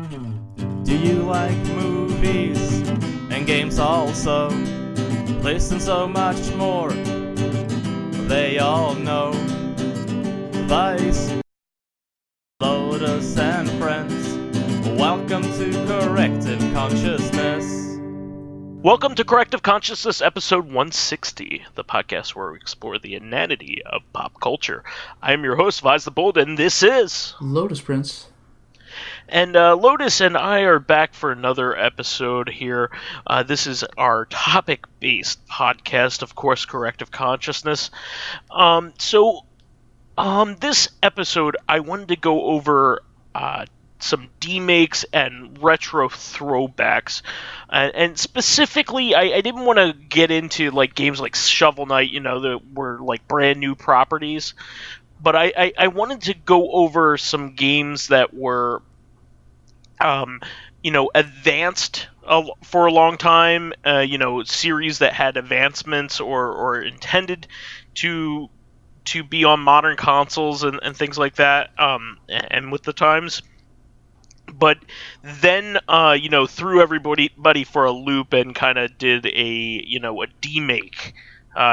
Do you like movies and games also? Listen, so much more, they all know. Vice, Lotus and Friends, welcome to Corrective Consciousness. Welcome to Corrective Consciousness, episode 160, the podcast where we explore the inanity of pop culture. I am your host, vysethebold, and this is... Lotus Prince. And Lotus and I are back for another episode here. This is our topic-based podcast, of course, Corrective Consciousness. This episode, I wanted to go over some Demakes and retro throwbacks. And specifically, I didn't want to get into like games like Shovel Knight, that were like brand new properties. But I wanted to go over some games that were advanced for a long time, series that had advancements or intended to be on modern consoles and things like that, and with the times. But then, threw everybody for a loop and kind of did a demake,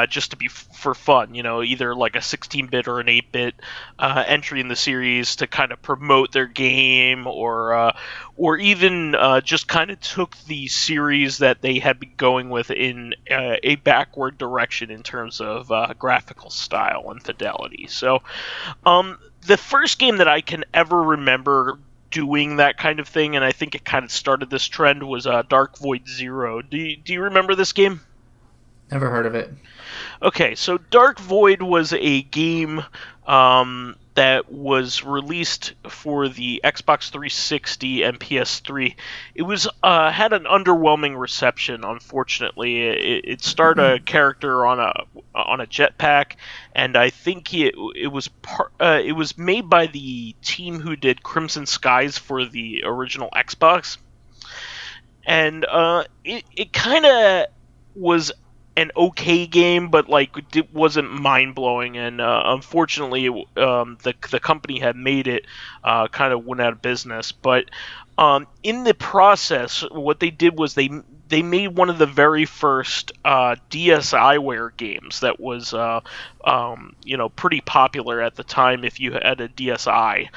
just to be for fun, either like a 16-bit or an 8-bit entry in the series to kind of promote their game, or even just kind of took the series that they had been going with in a backward direction in terms of graphical style and fidelity. So, the first game that I can ever remember doing that kind of thing, and I think it kind of started this trend, was Dark Void Zero. Do you remember this game? Never heard of it. Okay, so Dark Void was a game that was released for the Xbox 360 and PS3. It was had an underwhelming reception, unfortunately. It starred a character on a jetpack, and I think it was made by the team who did Crimson Skies for the original Xbox, and it kind of was an okay game, but like it wasn't mind-blowing, and unfortunately the company had made it kind of went out of business. But in the process, what they did was they made one of the very first DSiWare games that was pretty popular at the time if you had a DSi,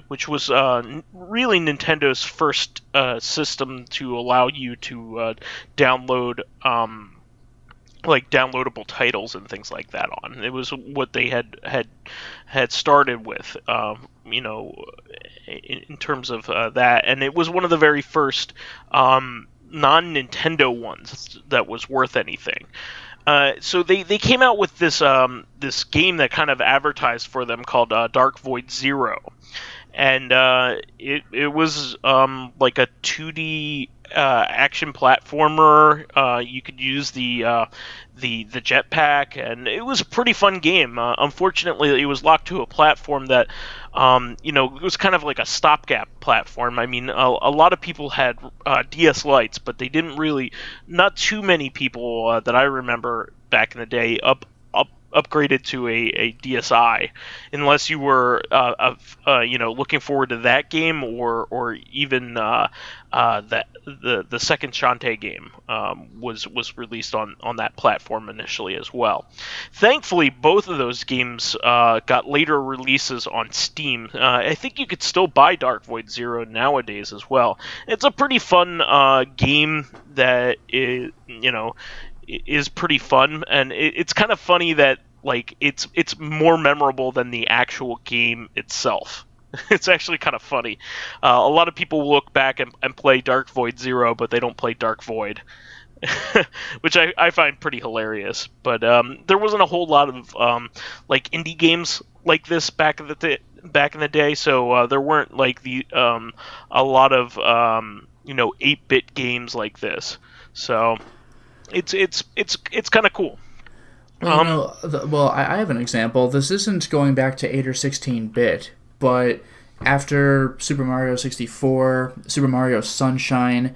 which was really Nintendo's first system to allow you to download like downloadable titles and things like that on. It was what they had started with, in terms of that, and it was one of the very first non-Nintendo ones that was worth anything. So they came out with this game that kind of advertised for them called Dark Void Zero, and it was like a 2D action platformer. You could use the jetpack, and it was a pretty fun game. Unfortunately, it was locked to a platform that it was kind of like a stopgap platform. I mean, a lot of people had DS Lites, but they didn't really. Not too many people that I remember back in the day upgraded to a DSi, unless you were looking forward to that game, or even the second Shantae game was released on that platform initially as well. Thankfully, both of those games got later releases on Steam. I think you could still buy Dark Void Zero nowadays as well. It's a pretty fun game that is pretty fun, and it's kind of funny that like it's more memorable than the actual game itself. It's actually kind of funny. A lot of people look back and play Dark Void Zero, but they don't play Dark Void, which I find pretty hilarious. But there wasn't a whole lot of like indie games like this back in the day, so there weren't like a lot of 8-bit games like this. So it's kind of cool. Well, I have an example. This isn't going back to 8 or 16-bit, but after Super Mario 64, Super Mario Sunshine,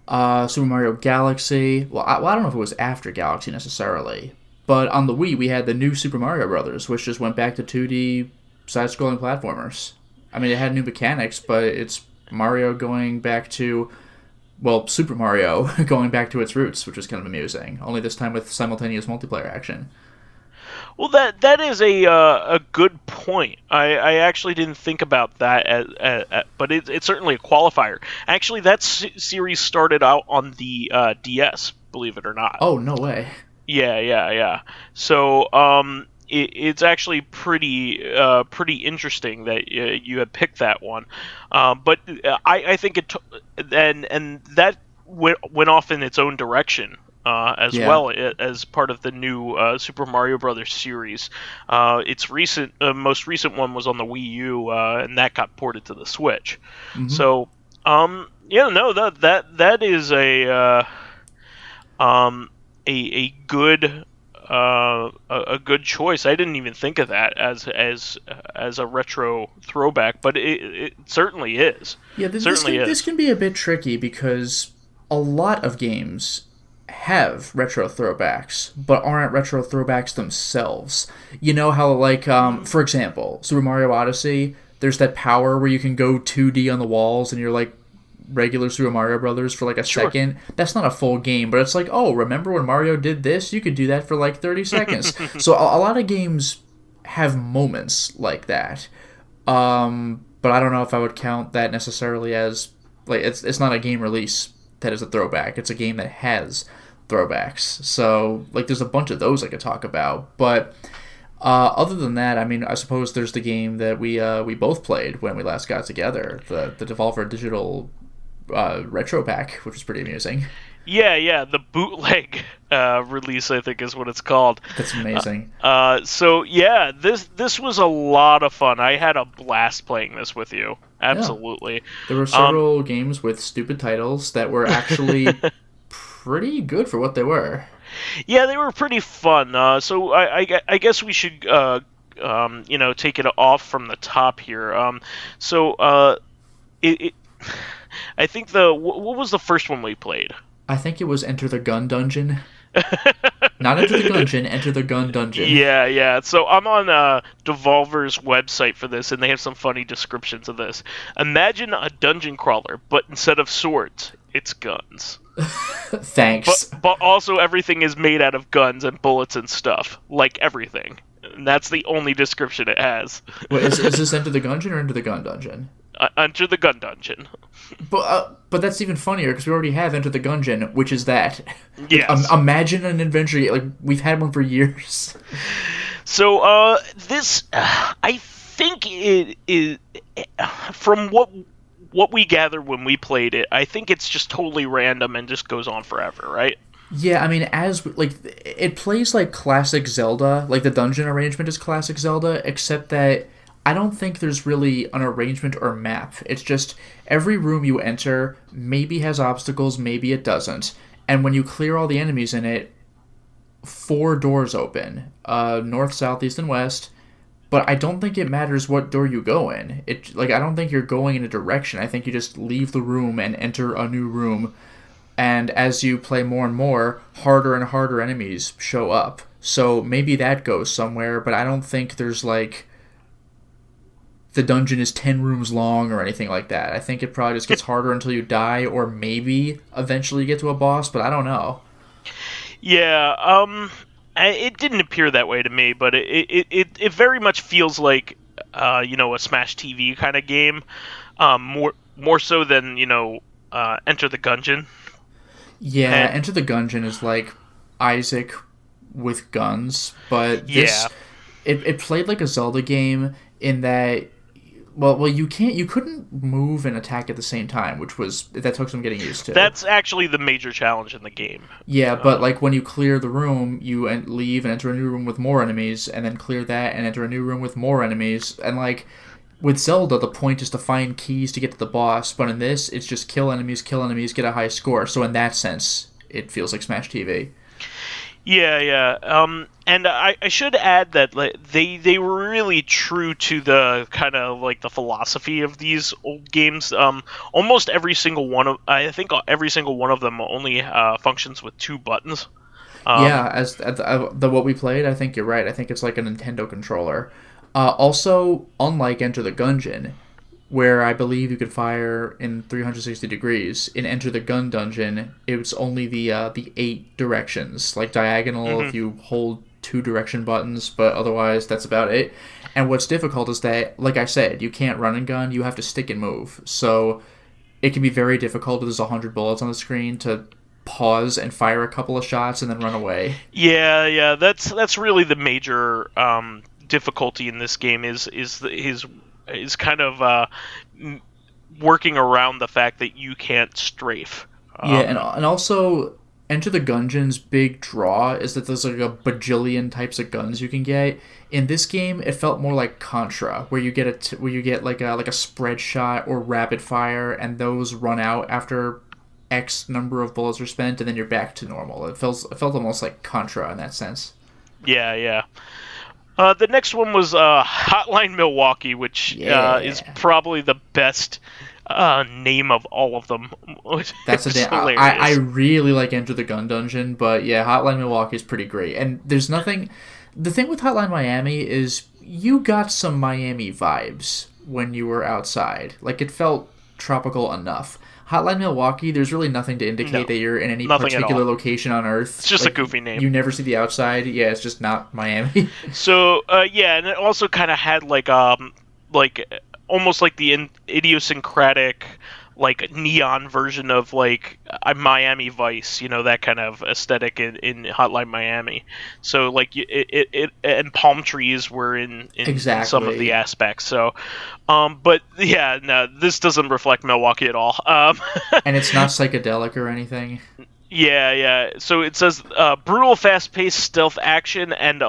Super Mario Galaxy, I don't know if it was after Galaxy necessarily, but on the Wii we had the new Super Mario Brothers, which just went back to 2D side-scrolling platformers. I mean, it had new mechanics, but it's Mario going back to, well, Super Mario going back to its roots, which is kind of amusing. Only this time with simultaneous multiplayer action. Well, that is a good point. I actually didn't think about that, but it's certainly a qualifier. Actually, that series started out on the DS, believe it or not. Oh, no way. Yeah. So, it's actually pretty interesting that you had picked that one. But I think and that went off in its own direction. As well as part of the new Super Mario Brothers series. Its most recent one was on the Wii U, and that got ported to the Switch. Mm-hmm. So, that is a good choice. I didn't even think of that as a retro throwback, but it certainly is. Yeah, this can be a bit tricky because a lot of games have retro throwbacks, but aren't retro throwbacks themselves. You know how, like, for example, Super Mario Odyssey, there's that power where you can go 2D on the walls and you're like regular Super Mario Brothers for like a second. That's not a full game, but it's like, oh, remember when Mario did this? You could do that for like 30 seconds. So a lot of games have moments like that. But I don't know if I would count that necessarily as, like, it's not a game release that is a throwback. It's a game that has throwbacks. So, like, there's a bunch of those I could talk about. But other than that, I mean, I suppose there's the game that we both played when we last got together, the Devolver Digital Retro Pack, which was pretty amusing. Yeah, the bootleg release, I think, is what it's called. That's amazing. So yeah, this was a lot of fun. I had a blast playing this with you. Absolutely. Yeah. There were several games with stupid titles that were actually pretty good for what they were. Yeah, they were pretty fun. So I guess we should take it off from the top here. I think what was the first one we played? I think it was Enter the Gun Dungeon. Not Enter the Gungeon, Enter the Gun Dungeon. Yeah. So I'm on Devolver's website for this, and they have some funny descriptions of this. Imagine a dungeon crawler, but instead of swords, it's guns. Thanks. But also everything is made out of guns and bullets and stuff. Like everything. And that's the only description it has. Wait, is this Enter the Gungeon or Enter the Gun Dungeon? Enter the Gun Dungeon. But that's even funnier because we already have Enter the Gungeon, which is that. Yes. Imagine an adventure game. Like, we've had one for years. So this, I think it is, from what we gathered when we played it, I think it's just totally random and just goes on forever, right? Yeah, I mean, it plays like classic Zelda. Like, the dungeon arrangement is classic Zelda, except that I don't think there's really an arrangement or map. It's just every room you enter maybe has obstacles, maybe it doesn't. And when you clear all the enemies in it, 4 doors open. North, south, east, and west. But I don't think it matters what door you go in. I don't think you're going in a direction. I think you just leave the room and enter a new room. And as you play more and more, harder and harder enemies show up. So maybe that goes somewhere, but I don't think there's like the dungeon is 10 rooms long or anything like that. I think it probably just gets harder until you die, or maybe eventually you get to a boss, but I don't know. Yeah, it didn't appear that way to me, but it very much feels like a Smash TV kind of game, more so than Enter the Gungeon. Yeah, Enter the Gungeon is like Isaac with guns, but this it played like a Zelda game in that. Well, you couldn't move and attack at the same time, that took some getting used to. That's actually the major challenge in the game. Yeah, but like when you clear the room, you leave and enter a new room with more enemies, and then clear that and enter a new room with more enemies. And like with Zelda, the point is to find keys to get to the boss, but in this, it's just kill enemies, get a high score. So in that sense, it feels like Smash TV. Yeah. And I should add that they were really true to the kind of like the philosophy of these old games. Almost every single one of them only functions with 2 buttons. As what we played, I think you're right. I think it's like a Nintendo controller. Also, unlike Enter the Gungeon, where I believe you could fire in 360 degrees. In Enter the Gun dungeon, it's only the 8 directions, like diagonal if you hold 2 direction buttons, but otherwise that's about it. And what's difficult is that, like I said, you can't run and gun, you have to stick and move. So it can be very difficult if there's 100 bullets on the screen to pause and fire a couple of shots and then run away. Yeah, that's really the major difficulty in this game is kind of working around the fact that you can't strafe. And also Enter the Gungeon's big draw is that there's like a bajillion types of guns you can get. In this game, it felt more like Contra, where you get like a spread shot or rapid fire, and those run out after X number of bullets are spent, and then you're back to normal. It felt almost like Contra in that sense. Yeah. The next one was Hotline Milwaukee, which is probably the best name of all of them. That's hilarious. I really like Enter the Gun Dungeon, but yeah, Hotline Milwaukee is pretty great. And there's nothing... The thing with Hotline Miami is you got some Miami vibes when you were outside. Like, it felt tropical enough. Hotline Milwaukee, there's really nothing to indicate that you're in any particular location on Earth. It's just a goofy name. You never see the outside. Yeah, it's just not Miami. So, and it also kind of had like almost like the idiosyncratic, like neon version of like Miami Vice, that kind of aesthetic in Hotline Miami. So like it and palm trees were in exactly. some of the aspects. So, but yeah, no, this doesn't reflect Milwaukee at all. And it's not psychedelic or anything. Yeah. So it says brutal, fast-paced stealth action and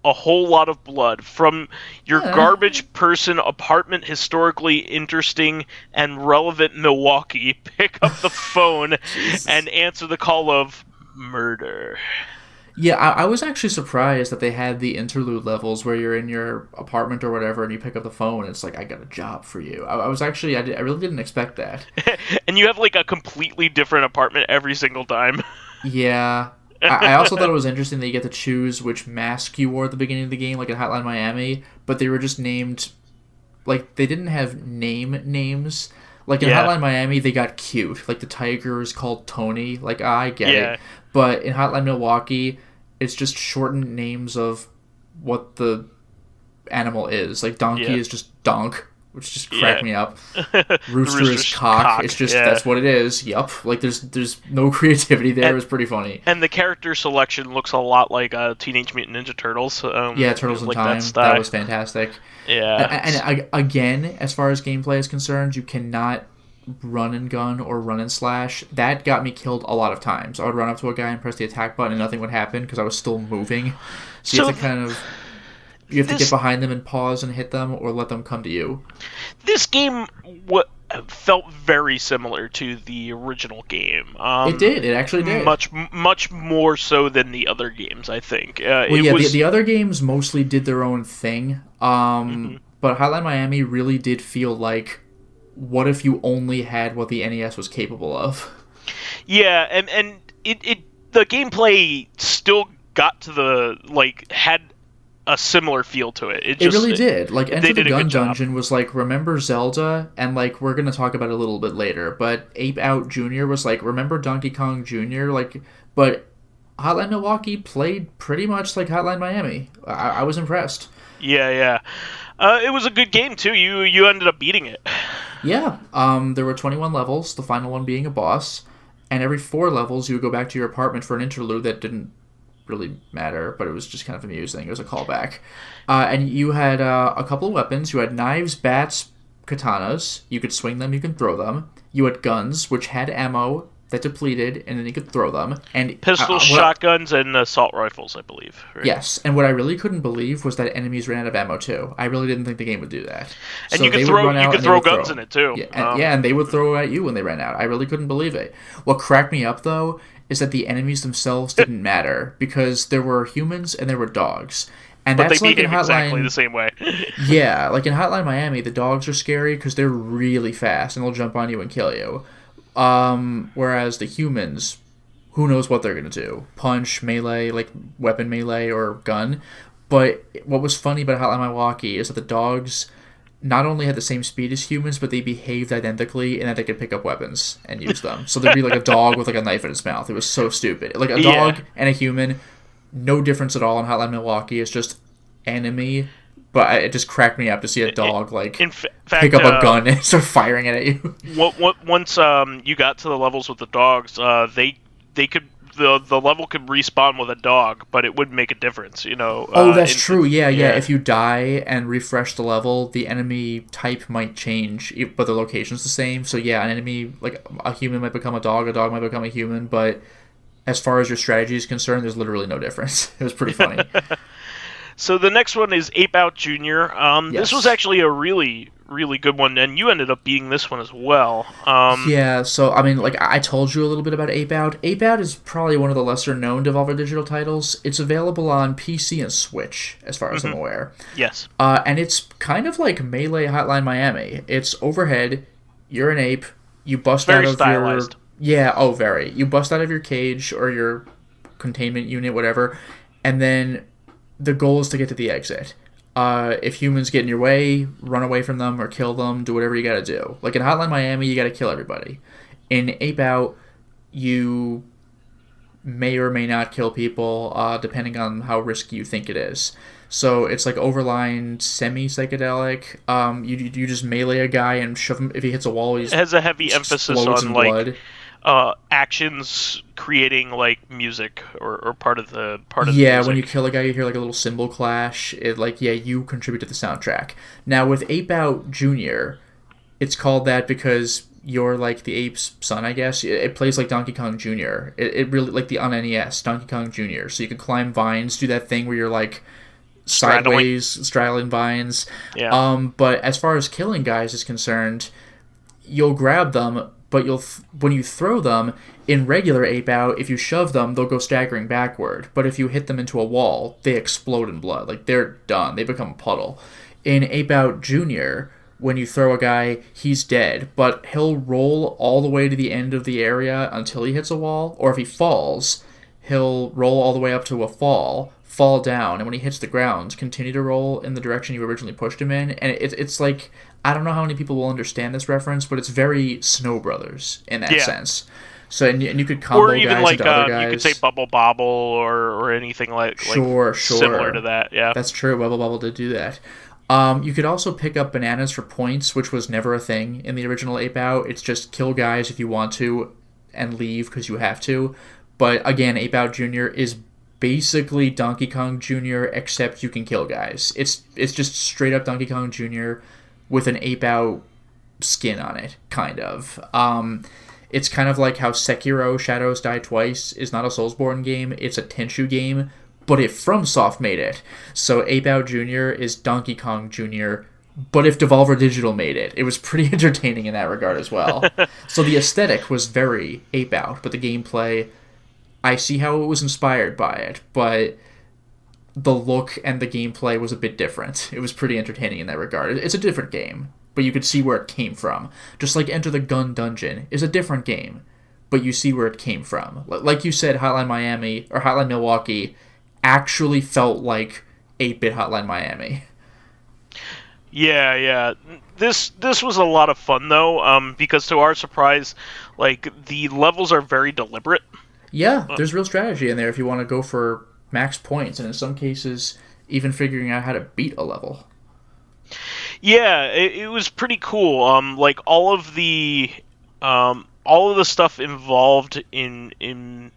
a whole lot of blood from your garbage person apartment. Historically interesting and relevant Milwaukee. Pick up the phone and answer the call of murder. Yeah, I was actually surprised that they had the interlude levels where you're in your apartment or whatever and you pick up the phone and it's like, I got a job for you. I really didn't expect that. And you have like a completely different apartment every single time. Yeah. I also thought it was interesting that you get to choose which mask you wore at the beginning of the game, like in Hotline Miami, but they were just named, like, they didn't have names. Like, in Hotline Miami, they got cute. Like, the tiger is called Tony. Like, I get it. But in Hotline Milwaukee, it's just shortened names of what the animal is. Like, donkey is just donk, which just cracked me up. Rooster is cock. It's just, that's what it is. Yup. Like, there's no creativity there. It was pretty funny. And the character selection looks a lot like Teenage Mutant Ninja Turtles. Turtles in Time. That was fantastic. Yeah. And again, as far as gameplay is concerned, you cannot run and gun or run and slash. That got me killed a lot of times. I would run up to a guy and press the attack button and nothing would happen because I was still moving. So you have to kind of... You have to get behind them and pause and hit them or let them come to you. This game felt very similar to the original game. It did. It actually did. Much more so than the other games, I think. The other games mostly did their own thing. But Hotline Miami really did feel like, what if you only had what the NES was capable of? Yeah, and the gameplay still got to the, like, had a similar feel to it. It really did. Like, Enter the Gun Dungeon was like, remember Zelda? And, like, we're going to talk about it a little bit later, but Ape Out Jr. was like, remember Donkey Kong Jr.? Like, but Hotline Milwaukee played pretty much like Hotline Miami. I was impressed. Yeah. It was a good game, too. You ended up beating it. Yeah. There were 21 levels, the final one being a boss, and every 4 levels you would go back to your apartment for an interlude that didn't really matter, but it was just kind of amusing. It was a callback. And you had a couple of weapons. You had knives, bats, katanas. You could swing them, you could throw them. You had guns, which had ammo that depleted, and then you could throw them. And pistols, shotguns, and assault rifles, I believe. Right? Yes, and what I really couldn't believe was that enemies ran out of ammo too. I really didn't think the game would do that. And so you could throw guns in it too. Yeah, and they would throw at you when they ran out. I really couldn't believe it. What cracked me up though is that the enemies themselves didn't matter because there were humans and there were dogs. And but that's they like in Hotline, exactly the same way. Yeah, like in Hotline Miami, the dogs are scary because they're really fast and they'll jump on you and kill you. Whereas the humans, who knows what they're going to do? Punch, melee, like weapon melee or gun. But what was funny about Hotline Milwaukee is that the dogs not only had the same speed as humans, but they behaved identically in that they could pick up weapons and use them. So there'd be like a dog with like a knife in its mouth. It was so stupid. Like a dog and a human, no difference at all in Hotline Milwaukee. It's just enemy. But it just cracked me up to see a dog pick up a gun and start firing it at you. Once you got to the levels with the dogs, they could the level could respawn with a dog, but it wouldn't make a difference, you know. That's true. Yeah. If you die and refresh the level, the enemy type might change, but the location's the same. So yeah, an enemy, like a human might become a dog might become a human, but as far as your strategy is concerned, there's literally no difference. It was pretty funny. So the next one is Ape Out Jr. Yes. This was actually a really, really good one, and you ended up beating this one as well. Yeah, so, I mean, like, I told you a little bit about Ape Out. Ape Out is probably one of the lesser-known Devolver Digital titles. It's available on PC and Switch, as far as I'm aware. Yes. And it's kind of like Melee Hotline Miami. It's overhead, you're an ape, you bust out of stylized. Very. You bust out of your cage or your containment unit, whatever, and then the goal is to get to the exit. If humans get in your way, run away from them or kill them, do whatever you gotta do. Like in Hotline Miami, you gotta kill everybody. In Ape Out, you may or may not kill people, depending on how risky you think it is. So it's like overline semi-psychedelic. You just melee a guy and shove him. If he hits a wall, it has a heavy emphasis on blood. Actions creating like music or part of the music. When you kill a guy, you hear like a little cymbal clash. You contribute to the soundtrack. Now with Ape Out Jr., it's called that because you're like the ape's son, I guess. It plays like Donkey Kong Jr. It really like the on NES Donkey Kong Jr. So you can climb vines, do that thing where you're like sideways straddling vines. Yeah. But as far as killing guys is concerned, you'll grab them. But when you throw them, in regular Ape Out, if you shove them, they'll go staggering backward. But if you hit them into a wall, they explode in blood. Like, they're done. They become a puddle. In Ape Out Jr., when you throw a guy, he's dead. But he'll roll all the way to the end of the area until he hits a wall. Or if he falls, he'll roll all the way up to a fall down, and when he hits the ground, continue to roll in the direction you originally pushed him in. And it's like... I don't know how many people will understand this reference, but it's very Snow Brothers in that sense. So and you could combo or even guys like into other guys. You could say Bubble Bobble or anything like similar to that. Yeah, that's true. Bubble Bobble did do that. You could also pick up bananas for points, which was never a thing in the original Ape Out. It's just kill guys if you want to and leave because you have to. But again, Ape Out Jr. is basically Donkey Kong Jr. except you can kill guys. It's just straight up Donkey Kong Jr. with an Ape Out skin on it, kind of. It's kind of like how Sekiro Shadows Die Twice is not a Soulsborne game, it's a Tenchu game, but if FromSoft made it. So Ape Out Jr. is Donkey Kong Jr., but if Devolver Digital made it. It was pretty entertaining in that regard as well. So the aesthetic was very Ape Out, but the gameplay, I see how it was inspired by it, but the look and the gameplay was a bit different. It was pretty entertaining in that regard. It's a different game, but you could see where it came from. Just like Enter the Gun Dungeon is a different game, but you see where it came from. Like you said, Hotline Miami or Hotline Milwaukee actually felt like 8-bit Hotline Miami. Yeah. This was a lot of fun though, because to our surprise, like the levels are very deliberate. Yeah, there's real strategy in there if you want to go for max points, and in some cases, even figuring out how to beat a level. Yeah, it was pretty cool. Like all of the stuff involved in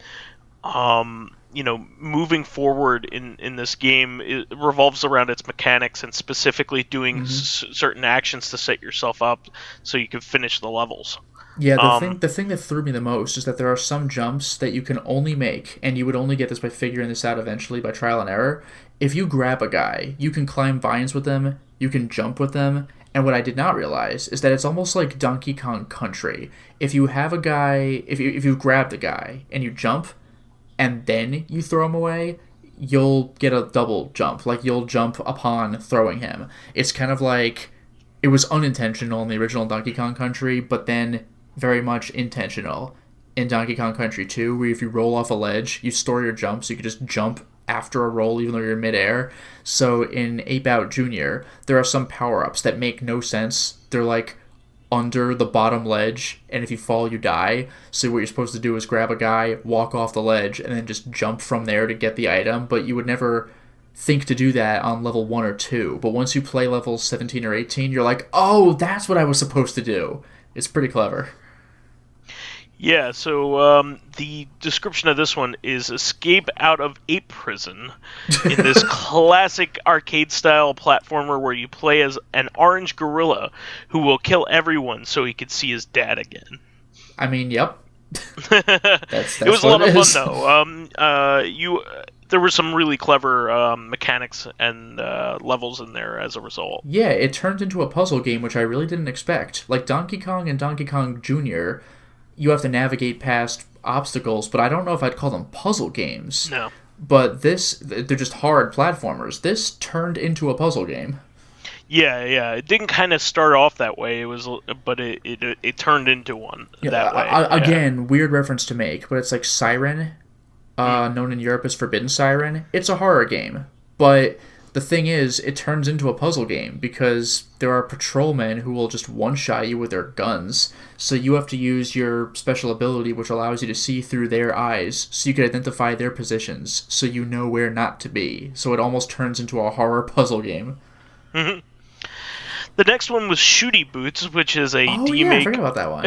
moving forward in this game, it revolves around its mechanics and specifically doing certain actions to set yourself up so you can finish the levels. Yeah, the thing that threw me the most is that there are some jumps that you can only make, and you would only get this by figuring this out eventually by trial and error. If you grab a guy, you can climb vines with them, you can jump with them, and what I did not realize is that it's almost like Donkey Kong Country. If you have a guy, if you grab the guy and you jump, and then you throw him away, you'll get a double jump. Like, you'll jump upon throwing him. It's kind of like, it was unintentional in the original Donkey Kong Country, but then very much intentional in Donkey Kong Country 2, where if you roll off a ledge, you store your jump so you can just jump after a roll, even though you're midair. So in Ape Out Junior, there are some power-ups that make no sense. They're like under the bottom ledge, and if you fall, you die. So what you're supposed to do is grab a guy, walk off the ledge, and then just jump from there to get the item. But you would never think to do that on level 1 or 2. But once you play level 17 or 18, you're like, oh, that's what I was supposed to do. It's pretty clever. Yeah, so the description of this one is escape out of ape prison in this classic arcade-style platformer where you play as an orange gorilla who will kill everyone so he can see his dad again. I mean, yep. That's it was a lot of fun, though. There were some really clever mechanics and levels in there as a result. Yeah, it turned into a puzzle game, which I really didn't expect. Like Donkey Kong and Donkey Kong Jr., you have to navigate past obstacles, but I don't know if I'd call them puzzle games. No. But they're just hard platformers. This turned into a puzzle game. Yeah. It didn't kind of start off that way. But it turned into one that way. Again, weird reference to make, but it's like Siren, known in Europe as Forbidden Siren. It's a horror game, but the thing is, it turns into a puzzle game because there are patrolmen who will just one-shot you with their guns. So you have to use your special ability, which allows you to see through their eyes, so you can identify their positions, so you know where not to be. So it almost turns into a horror puzzle game. Mm-hmm. The next one was Shooty Boots, which is a I forgot about that one.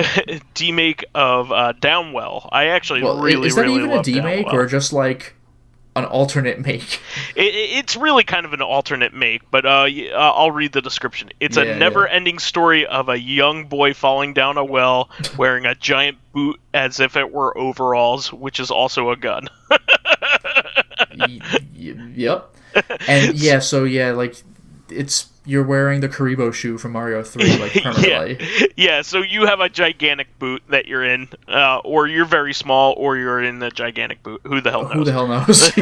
demake of Downwell. I actually really love Downwell. Is that even a demake, or just like an alternate make? It's really kind of an alternate make, but I'll read the description. It's a never-ending story of a young boy falling down a well wearing a giant boot as if it were overalls, which is also a gun. Yep. And like you're wearing the Karibo shoe from Mario 3, like, permanently. Yeah, so you have a gigantic boot that you're in, or you're very small, or you're in the gigantic boot. Who the hell knows? Who the hell knows?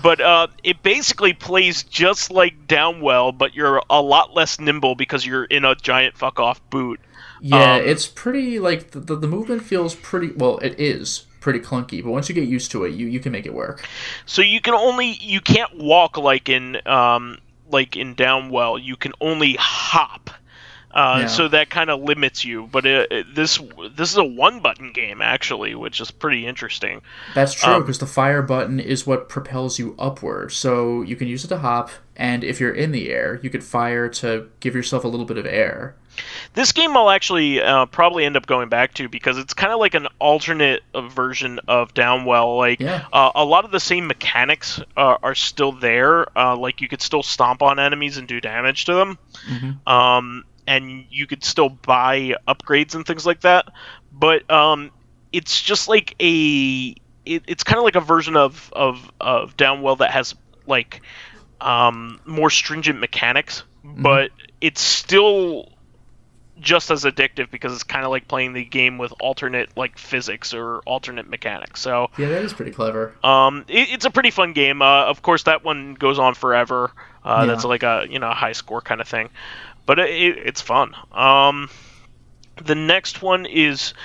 But it basically plays just like Downwell, but you're a lot less nimble because you're in a giant fuck-off boot. Yeah, it's pretty, like, the movement feels pretty, well, it is pretty clunky, but once you get used to it, you can make it work. So you can't walk like in Downwell. You can only hop. So that kind of limits you, but this is a one-button game, actually, which is pretty interesting. That's true, because the fire button is what propels you upward, so you can use it to hop, and if you're in the air, you could fire to give yourself a little bit of air. This game I'll actually probably end up going back to, because it's kind of like an alternate version of Downwell. A lot of the same mechanics are still there. Like, you could still stomp on enemies and do damage to them. Mm-hmm. And you could still buy upgrades and things like that, but it's just like it's kind of like a version of Downwell that has like more stringent mechanics, but it's still just as addictive because it's kind of like playing the game with alternate like physics or alternate mechanics. So yeah, that is pretty clever. It's a pretty fun game. Of course, that one goes on forever. That's like a high score kind of thing. But it's fun. The next one is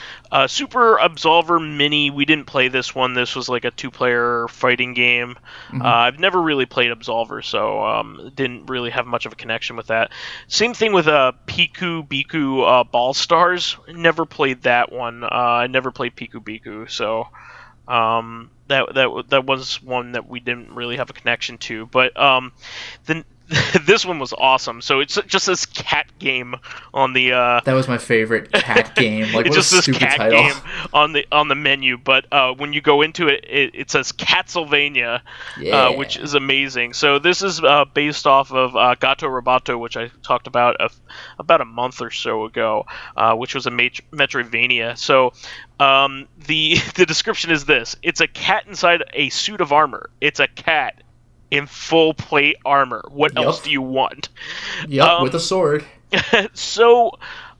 Super Absolver Mini. We didn't play this one. This was like a 2-player fighting game. Mm-hmm. I've never really played Absolver, so didn't really have much of a connection with that. Same thing with Piku Biku Ball Stars. Never played that one. I never played Piku Biku, so that was one that we didn't really have a connection to. But this one was awesome. So it's just this cat game on the. That was my favorite cat game. Like, it's what just a this stupid cat title. game on the menu. But when you go into it, it says Catsylvania, which is amazing. So this is based off of Gato Roboto, which I talked about about a month or so ago, which was a Metroidvania. So the description is this: it's a cat inside a suit of armor. It's a cat in full plate armor. What else do you want? With a sword. So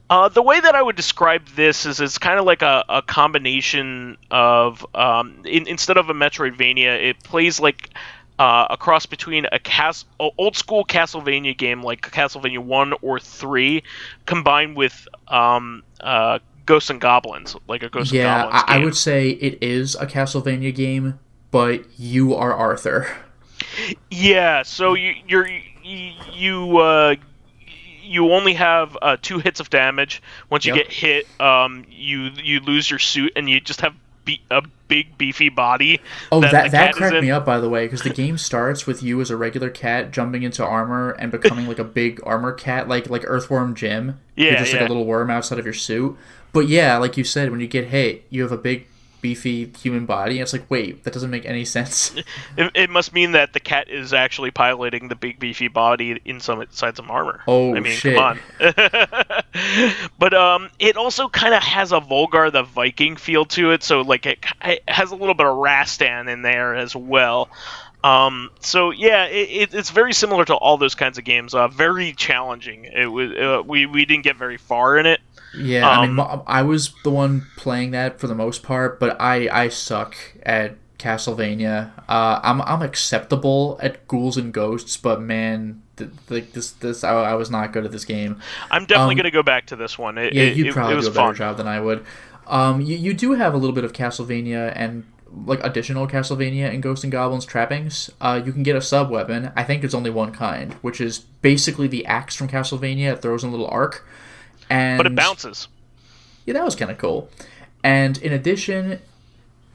the way that I would describe this is it's kind of like a combination of instead of a Metroidvania, it plays like a cross between old school Castlevania game like Castlevania 1 or 3 combined with Ghosts and Goblins, like a Ghosts and Goblins game. I would say it is a Castlevania game, but you are Arthur. Yeah, so you only have 2 hits of damage. Once you get hit, you lose your suit, and you just have a big beefy body. Oh, that cracked me up, by the way, because the game starts with you as a regular cat jumping into armor and becoming like a big armor cat, like Earthworm Jim. Yeah, you're just like a little worm outside of your suit. But yeah, like you said, when you get hit, you have a big beefy human body, and it's like, wait, that doesn't make any sense. It must mean that the cat is actually piloting the big beefy body inside some armor. Oh, I mean, shit. Come on. But it also kind of has a Volgar the Viking feel to it, so like it has a little bit of Rastan in there as well. So yeah, it's very similar to all those kinds of games. Very challenging. It was we didn't get very far in it. Yeah, I mean, I was the one playing that for the most part, but I suck at Castlevania. I'm acceptable at Ghouls and Ghosts, but man, I was not good at this game. I'm definitely gonna go back to this one. You'd probably do a better fun. job than I would. You do have a little bit of Castlevania and like additional Castlevania and Ghosts and Goblins trappings. You can get a sub weapon. I think it's only one kind, which is basically the axe from Castlevania. It throws in a little arc. But it bounces. Yeah, that was kind of cool. And in addition,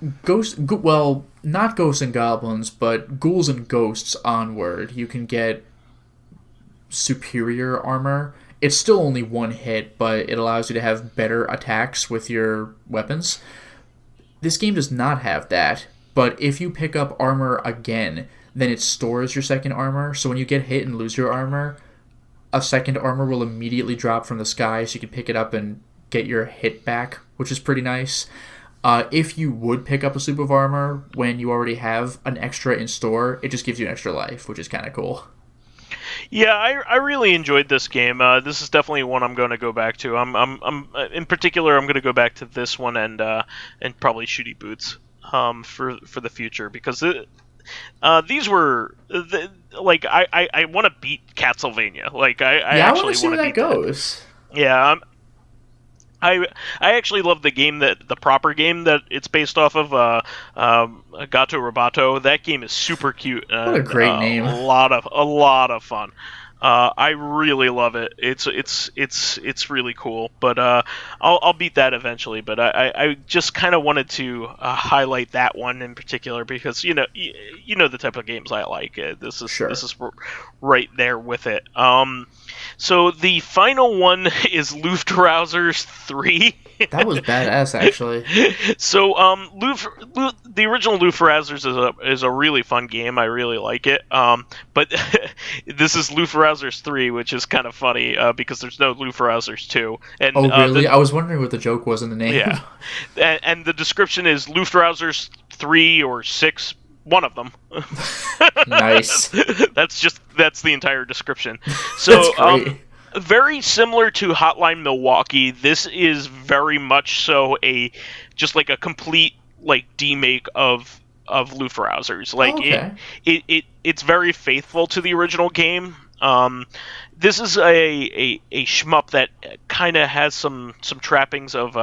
not Ghosts and Goblins, but Ghouls and Ghosts onward, you can get superior armor. It's still only one hit, but it allows you to have better attacks with your weapons. This game does not have that, but if you pick up armor again, then it stores your second armor, so when you get hit and lose your armor, a second armor will immediately drop from the sky, so you can pick it up and get your hit back, which is pretty nice. If you would pick up a suit of armor when you already have an extra in store, it just gives you an extra life, which is kind of cool. Yeah, I really enjoyed this game. This is definitely one I'm going to go back to. I'm in particular, I'm going to go back to this one and probably Shooty Boots for the future, because these were I want to beat Castlevania. Like I actually want to see where that goes. Yeah, I actually love the proper game that it's based off of, Gato Roboto. That game is super cute. What a great name! A lot of fun. I really love it. It's really cool. But I'll beat that eventually. But I just kind of wanted to highlight that one in particular because you know the type of games I like. This is right there with it. So the final one is Luftrausers 3. That was badass, actually. So the original Luftrausers is a really fun game. I really like it. But this is Luftrausers 3, which is kind of funny because there's no Luftrausers 2. And, oh, really? I was wondering what the joke was in the name. Yeah. And the description is Luftrausers 3 or 6. One of them. Nice. That's the entire description. So That's great. Very similar to Hotline Milwaukee, this is very much so just like a complete like demake of Luftrausers. Like it's very faithful to the original game. This is a shmup that kind of has some trappings of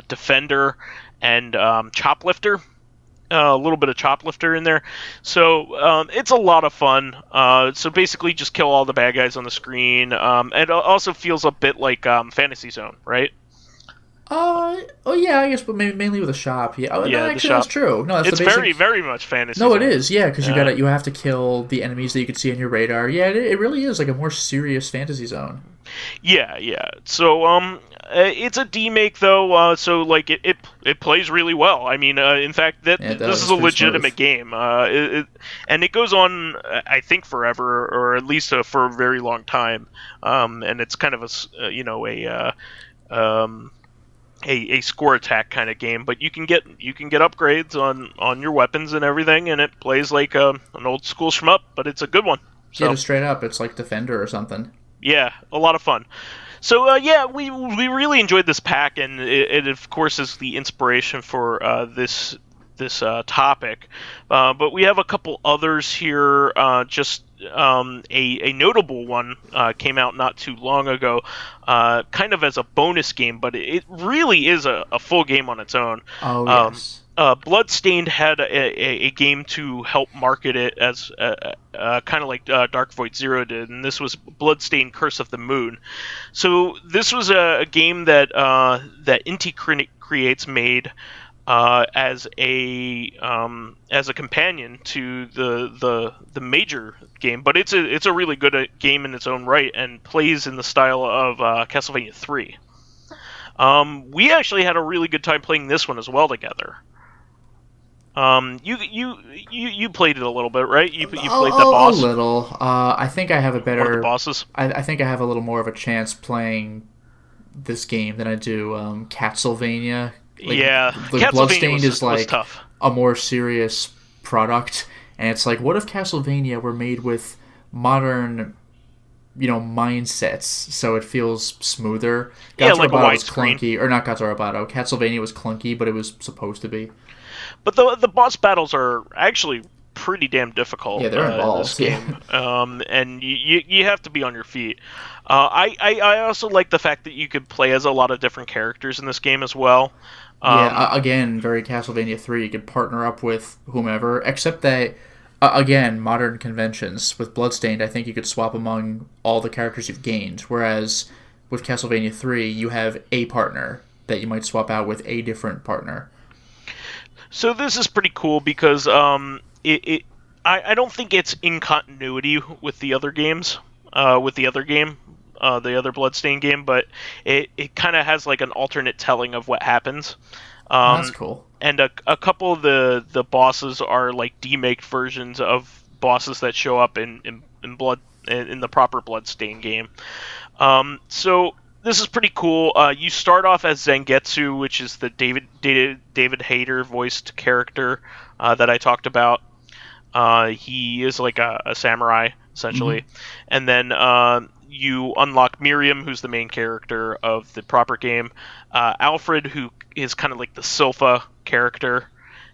Defender and Choplifter. A little bit of Choplifter in there. So it's a lot of fun. So basically just kill all the bad guys on the screen. And it also feels a bit like Fantasy Zone, right? Oh yeah, I guess, but mainly with a shop. Yeah, actually, that's true. No, that's it's the basic... very, very much Fantasy No, Zone. it is, yeah, because you have to kill the enemies that you can see on your radar. Yeah, it really is like a more serious Fantasy Zone. Yeah. So it's a demake though. So like it plays really well. I mean, in fact, this is a legitimate game. And it goes on, I think, forever, or at least for a very long time. And it's kind of a score attack kind of game, but you can get upgrades on your weapons and everything, and it plays like an old school shmup, but it's a good one. So, yeah, just straight up, it's like Defender or something. Yeah, a lot of fun. So we really enjoyed this pack, and it of course is the inspiration for this this topic. But we have a couple others here. A notable one came out not too long ago, kind of as a bonus game, but it really is a full game on its own. Oh, yes. Bloodstained had a game to help market it as kind of like Dark Void Zero did, and this was Bloodstained Curse of the Moon. So this was a game that Inti Creates made as a companion to the major game, but it's a really good game in its own right and plays in the style of Castlevania 3. We actually had a really good time playing this one as well together. You played it a little bit, right? You played the boss? A little. I think I have a better... One of the bosses? I think I have a little more of a chance playing this game than I do Castlevania. Yeah. Bloodstained is like tough. A more serious product, and it's like, what if Castlevania were made with modern... mindsets, so it feels smoother. Like a was widescreen. clunky, or not Gato Roboto. Castlevania was clunky, but it was supposed to be. But the boss battles are actually pretty damn difficult. Yeah, they're involved. In this game. And you have to be on your feet. I also like the fact that you could play as a lot of different characters in this game as well. Again, very Castlevania 3. You could partner up with whomever, except that, again, modern conventions. With Bloodstained, I think you could swap among all the characters you've gained, whereas with Castlevania 3, you have a partner that you might swap out with a different partner. So this is pretty cool because I don't think it's in continuity with the other games, the other Bloodstained game, but it kind of has like an alternate telling of what happens. That's cool. And a couple of the bosses are like demaked versions of bosses that show up in the proper Bloodstained game. So this is pretty cool. You start off as Zangetsu, which is the David Hayter voiced character that I talked about. He is like a samurai, essentially. Mm-hmm. And then you unlock Miriam, who's the main character of the proper game. Alfred, who is kind of like the Silpha character.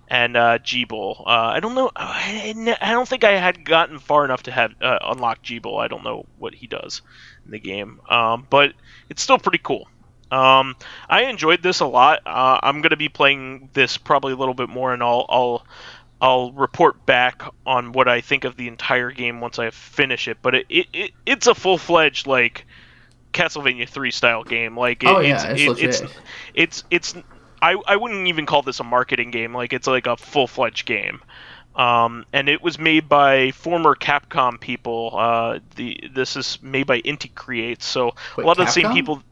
And Jeeble. I don't know. I don't think I had gotten far enough to have unlock Jeeble. I don't know what he does in the game, but it's still pretty cool. I enjoyed this a lot. I'm gonna be playing this probably a little bit more, and I'll report back on what I think of the entire game once I finish it. But it's a full-fledged like Castlevania 3 style game. Like it's I wouldn't even call this a marketing game. Like, it's like a full-fledged game. And it was made by former Capcom people. This is made by Inti Creates. So a lot of the same people.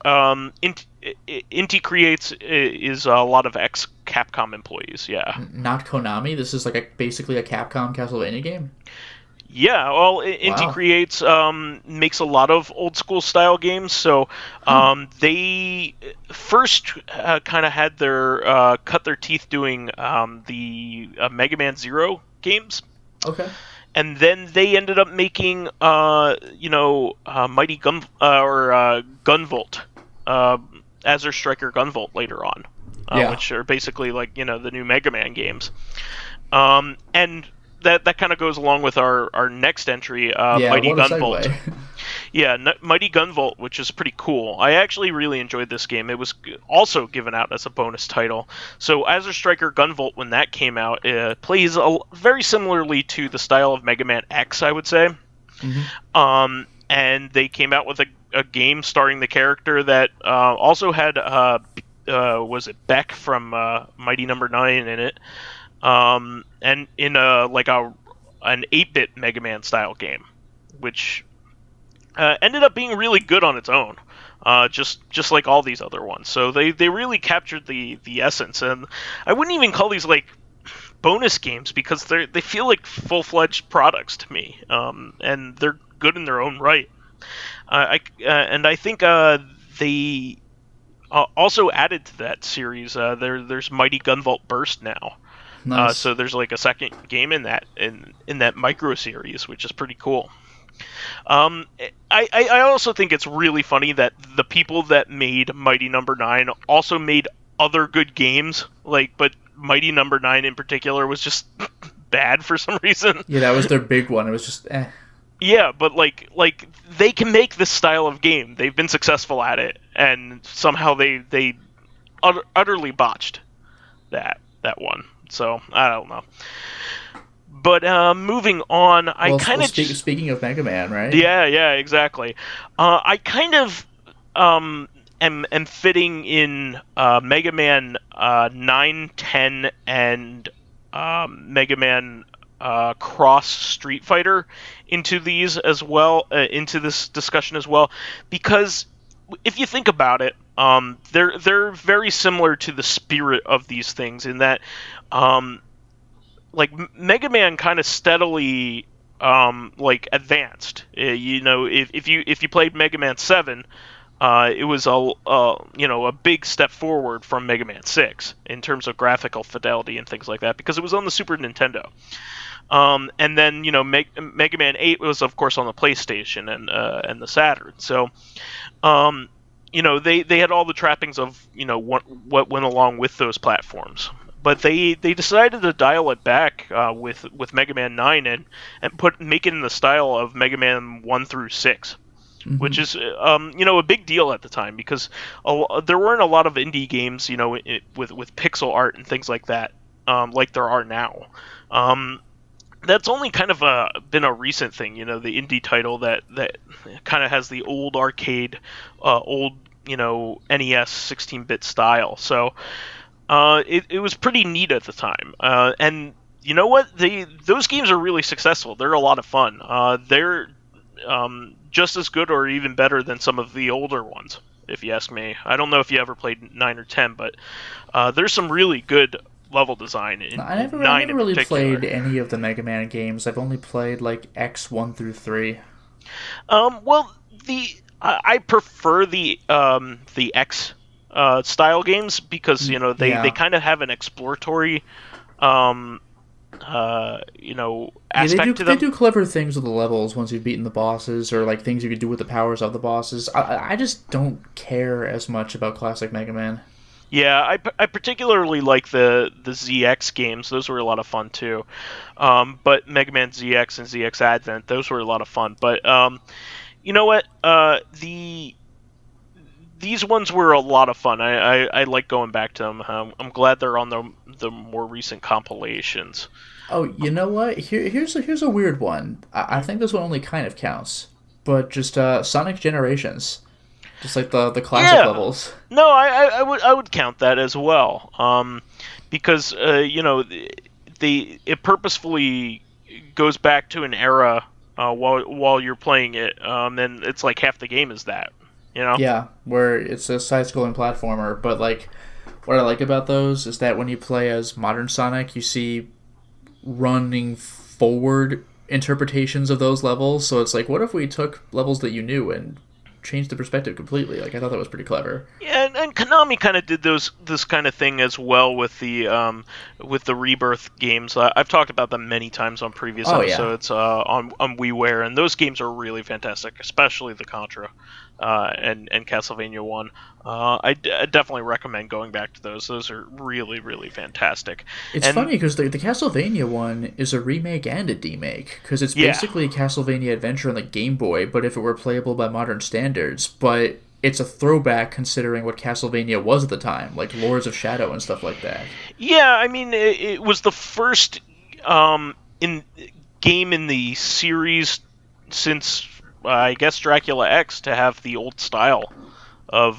Inti Creates is a lot of ex-Capcom employees, yeah. Not Konami? This is like basically a Capcom Castlevania game? Yeah, well, Inti Creates makes a lot of old-school style games, so they first kind of had their cut their teeth doing the Mega Man Zero games. Okay. And then they ended up making, Mighty Gunvolt, Azure Striker Gunvolt later on, which are basically like, the new Mega Man games. And that kind of goes along with our next entry, Mighty Gunvolt. Mighty Gunvolt, which is pretty cool. I actually really enjoyed this game. It was also given out as a bonus title. So Azure Striker Gunvolt, when that came out, plays very similarly to the style of Mega Man X, I would say. Mm-hmm. And they came out with a game starring the character that also had, was it Beck from Mighty Number 9 in it. And in an 8-bit Mega Man style game, which ended up being really good on its own, just like all these other ones. So they really captured the essence, and I wouldn't even call these like bonus games because they feel like full-fledged products to me, and they're good in their own right. I think they also added to that series. There's Mighty Gunvolt Burst now. Nice. So there's like a second game in that micro series, which is pretty cool. I also think it's really funny that the people that made Mighty Number 9 also made other good games, but Mighty Number 9 in particular was just bad for some reason. Yeah, that was their big one. It was just Yeah, but like they can make this style of game. They've been successful at it, and somehow they utterly botched that one. So I don't know. But moving on, I kind of speaking of Mega Man, right? Yeah, exactly. I kind of am fitting in Mega Man 9, 10, and Mega Man Cross Street Fighter into these as well, into this discussion as well, because if you think about it, they're very similar to the spirit of these things in that, like Mega Man kind of steadily like advanced. If you played Mega Man 7, it was a big step forward from Mega Man 6 in terms of graphical fidelity and things like that, because it was on the Super Nintendo. And then Mega Man 8 was of course on the PlayStation and the Saturn. So they had all the trappings of what went along with those platforms. But they decided to dial it back with Mega Man 9 and make it in the style of Mega Man 1 through 6, mm-hmm. which is a big deal at the time, because there weren't a lot of indie games with pixel art and things like that like there are now. That's only kind of been a recent thing, the indie title that kind of has the old arcade, old NES 16-bit style. So. It was pretty neat at the time, and you know what? Those games are really successful. They're a lot of fun. They're just as good or even better than some of the older ones, if you ask me. I don't know if you ever played 9 or 10, but there's some really good level design in 9 in particular. I never really played any of the Mega Man games. I've only played like X 1 through 3. Well, I prefer the X style games, because they kind of have an exploratory aspect to them. They do clever things with the levels once you've beaten the bosses, or like things you could do with the powers of the bosses. I just don't care as much about classic Mega Man. Yeah, I particularly like the ZX games. Those were a lot of fun too. But Mega Man ZX and ZX Advent, those were a lot of fun. But you know what? These ones were a lot of fun. I like going back to them. I'm glad they're on the more recent compilations. Oh, you know what? Here's a weird one. I think this one only kind of counts, but just Sonic Generations, just like the classic levels. No, I would count that as well. Because it purposefully goes back to an era while you're playing it. And it's like half the game is that. Yeah, where it's a side-scrolling platformer, but like what I like about those is that when you play as modern Sonic, you see running forward interpretations of those levels. So it's like, what if we took levels that you knew and changed the perspective completely? Like, I thought that was pretty clever. Yeah, and Konami kind of did this kind of thing as well with the Rebirth games. I've talked about them many times on previous episodes on WiiWare, and those games are really fantastic, especially the Contra and Castlevania 1. I definitely recommend going back to those. Those are really, really fantastic. It's funny because the Castlevania one is a remake and a demake, because it's basically Castlevania Adventure on the Game Boy, but if it were playable by modern standards. But it's a throwback considering what Castlevania was at the time, like Lords of Shadow and stuff like that. Yeah, I mean, it was the first game in the series since I guess Dracula X to have the old style of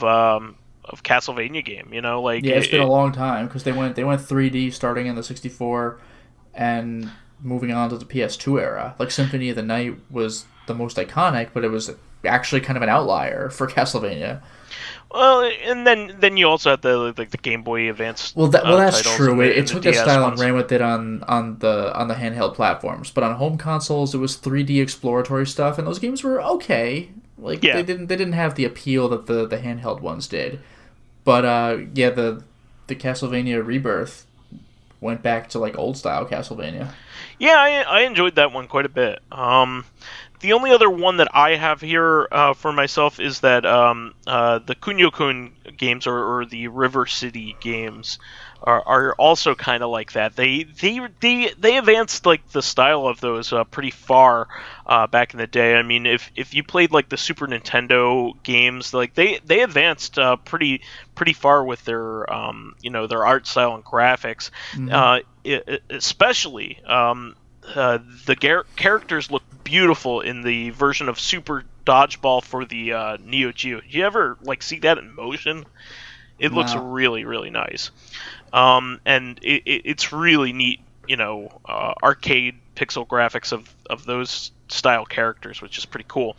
Castlevania game. It's been a long time, because they went 3D starting in the 64 and moving on to the PS2 era. Like Symphony of the Night was the most iconic, but it was actually kind of an outlier for Castlevania. Well, and then you also had the Game Boy Advance. That's true. It took that style ones. And ran with it on the handheld platforms, but on home consoles it was 3D exploratory stuff, and those games were okay. They didn't have the appeal that the handheld ones did. But the Castlevania Rebirth went back to like old style Castlevania. Yeah, I enjoyed that one quite a bit. the only other one that I have here for myself is that the Kunio-kun games or the River City games are also kind of like that. They advanced like the style of those pretty far back in the day. I mean, if you played like the Super Nintendo games, like they advanced pretty far with their their art style and graphics, especially. The characters look beautiful in the version of Super Dodgeball for the Neo Geo. Did you ever like see that in motion? It looks really, really nice. And it's really neat, arcade pixel graphics of those style characters, which is pretty cool.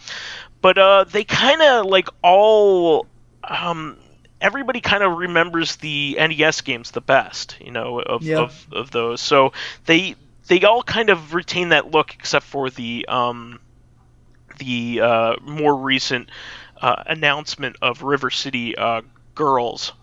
But they kind of like all... everybody kind of remembers the NES games the best, of those. So they all kind of retain that look, except for the more recent announcement of River City Girls.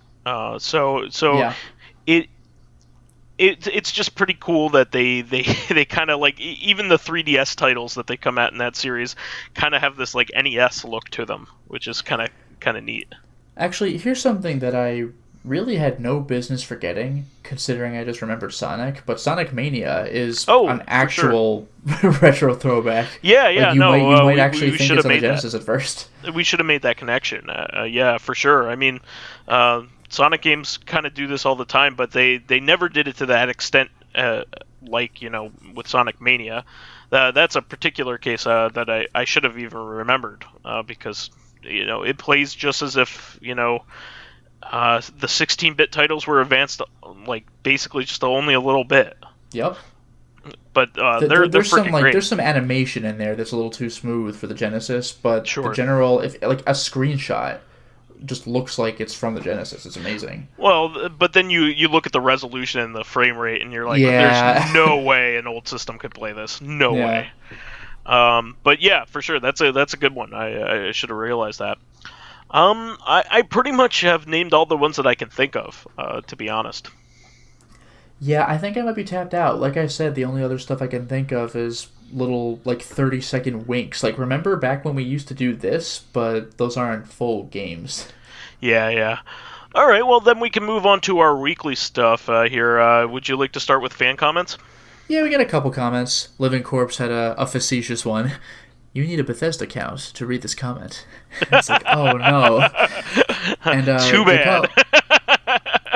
It's just pretty cool that they kind of like even the 3DS titles that they come out in that series kind of have this like NES look to them, which is kind of neat. Actually, here's something that I really had no business forgetting, considering I just remembered Sonic, but Sonic Mania is an actual retro throwback. Yeah, you might actually think it's on the Genesis at first. We should have made that connection. Yeah, for sure. I mean, Sonic games kind of do this all the time, but they never did it to that extent, with Sonic Mania. That's a particular case that I should have even remembered, because, it plays just as if, the 16-bit titles were advanced, like, basically just only a little bit. Yep. But they're freaking great. There's some animation in there that's a little too smooth for the Genesis, but the general, if like a screenshot just looks like it's from the Genesis. It's amazing. Well, but then you look at the resolution and the frame rate, and you're like, there's no way an old system could play this. No way. But yeah, for sure, that's a good one. I should have realized that. I pretty much have named all the ones that I can think of, to be honest. Yeah, I think I might be tapped out. Like I said, the only other stuff I can think of is little, 30-second winks. Like, remember back when we used to do this, but those aren't full games. Yeah. All right, well, then we can move on to our weekly stuff here. Would you like to start with fan comments? Yeah, we got a couple comments. Living Corpse had a facetious one. You need a Bethesda account to read this comment. It's like, oh no. And too bad.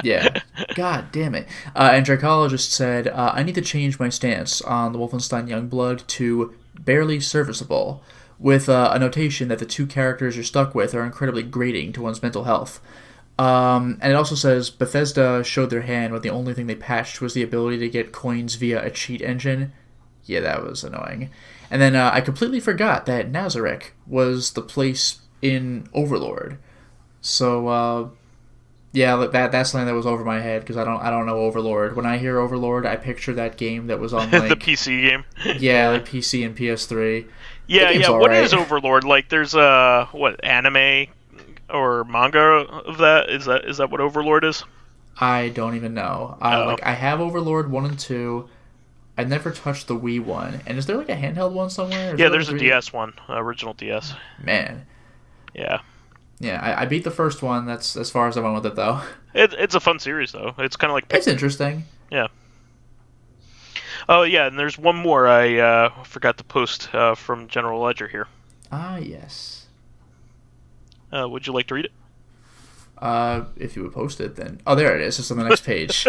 Yeah. God damn it. And Dracologist said, I need to change my stance on the Wolfenstein Youngblood to barely serviceable, with a notation that the two characters you're stuck with are incredibly grating to one's mental health. And it also says, Bethesda showed their hand when the only thing they patched was the ability to get coins via a cheat engine. Yeah, that was annoying. And then I completely forgot that Nazareth was the place in Overlord. So, yeah, that's something that was over my head, because I don't know Overlord. When I hear Overlord, I picture that game that was on, like... the PC game? Yeah, like PC and PS3. Yeah, what is Overlord? Like, there's anime or manga of that? Is that what Overlord is? I don't even know. I have Overlord 1 and 2. I never touched the Wii one. And is there, like, a handheld one somewhere? Yeah, there's a DS one. Original DS. Man. Yeah. Yeah, I beat the first one. That's as far as I went with it, though. It's a fun series, though. It's kind of like... It's interesting. Yeah. Oh, yeah, and there's one more I forgot to post from General Ledger here. Ah, yes. Would you like to read it? If you would post it, then... Oh, there it is. It's on the next page.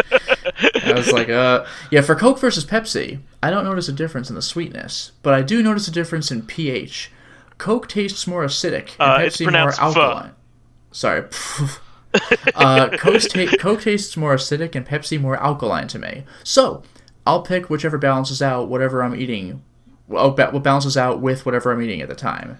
I was like, yeah, for Coke versus Pepsi, I don't notice a difference in the sweetness, but I do notice a difference in pH. Coke tastes more acidic, and Pepsi more alkaline. Sorry. Coke tastes more acidic, and Pepsi more alkaline to me. So, I'll pick whichever balances out whatever I'm eating. What balances out with whatever I'm eating at the time.